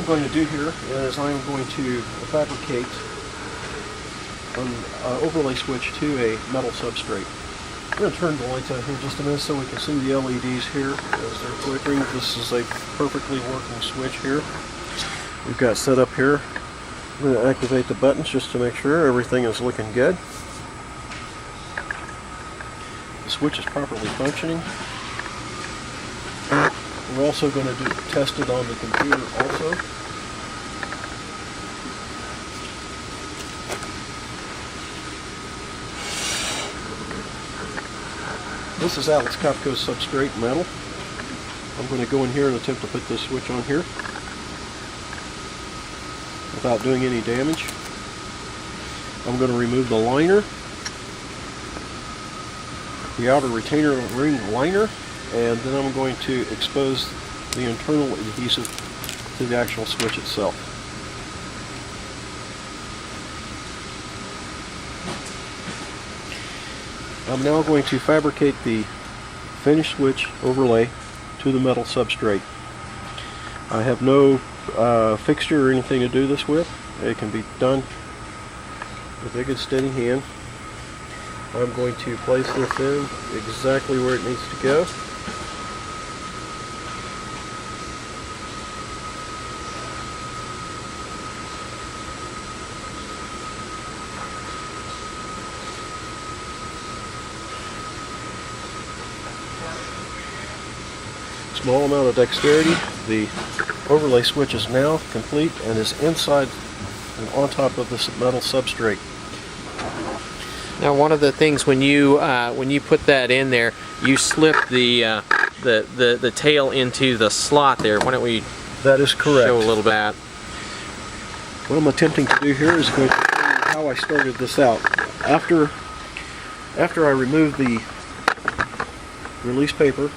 going to do here is I'm going to fabricate an overlay switch to a metal substrate. I'm going to turn the lights on here just a minute so we can see the LEDs here as they're flickering. This is a perfectly working switch here. We've got set up here. I'm going to activate the buttons just to make sure everything is looking good. The switch is properly functioning. We're also going to test it on the computer also. This is Alex Kopko's substrate metal. I'm going to go in here and attempt to put this switch on here without doing any damage. I'm going to remove the liner, the outer retainer ring liner, and then I'm going to expose the internal adhesive to the actual switch itself. I'm now going to fabricate the finished switch overlay to the metal substrate. I have no fixture or anything to do this with. It can be done with a good steady hand. I'm going to place this in exactly where it needs to go. Small amount of dexterity. The overlay switch is now complete and is inside and on top of this metal substrate. Now, one of the things when you put that in there, you slip the tail into the slot there. Why don't we? That is correct. Show a little bit. What I'm attempting to do here is going to show you how I started this out. After I remove the release paper,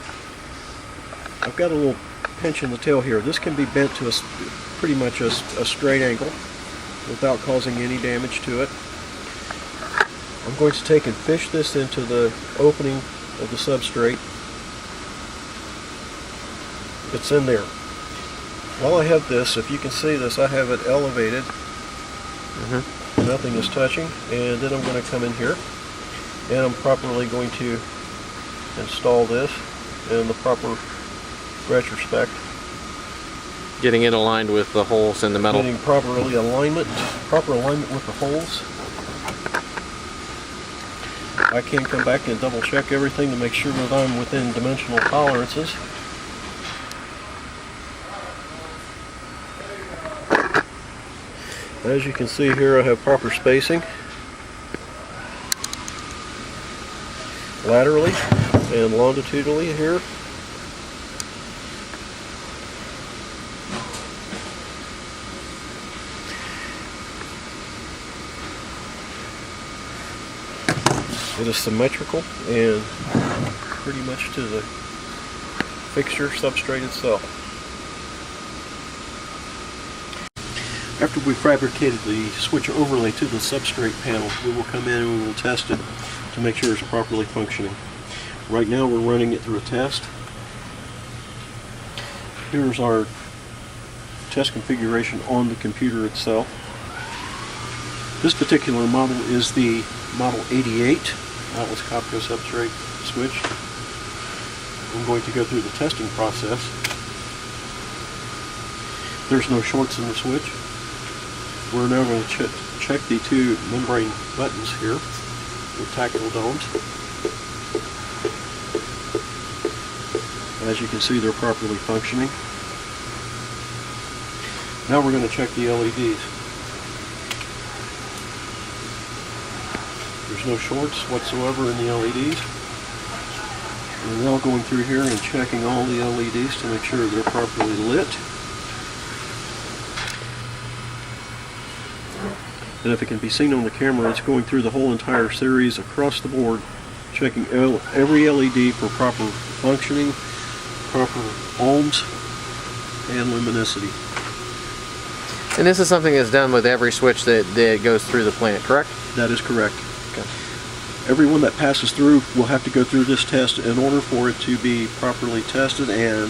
I've got a little pinch in the tail here. This can be bent to pretty much a straight angle without causing any damage to it. I'm going to take and fish this into the opening of the substrate. It's in there. While I have this, if you can see this, I have it elevated. Nothing is touching. And then I'm going to come in here and I'm properly going to install this in the proper retrospect. Getting it aligned with the holes in the metal. Getting proper alignment with the holes. I can come back and double check everything to make sure that I'm within dimensional tolerances. As you can see here, I have proper spacing laterally and longitudinally here. It is symmetrical and pretty much to the fixture substrate itself. After we fabricated the switch overlay to the substrate panel, we will come in and we will test it to make sure it's properly functioning. Right now we're running it through a test. Here's our test configuration on the computer itself. This particular model is the Model 88. Alex Kopko substrate switch. I'm going to go through the testing process. There's no shorts in the switch. We're now going to check the two membrane buttons here with tactile domes. As you can see, they're properly functioning. Now we're going to check the LEDs. There's no shorts whatsoever in the LEDs. We're now going through here and checking all the LEDs to make sure they're properly lit. And if it can be seen on the camera, it's going through the whole entire series across the board, checking every LED for proper functioning, proper ohms, and luminosity. And this is something that's done with every switch that goes through the plant, correct? That is correct. Okay. Everyone that passes through will have to go through this test in order for it to be properly tested and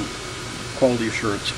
quality assurance.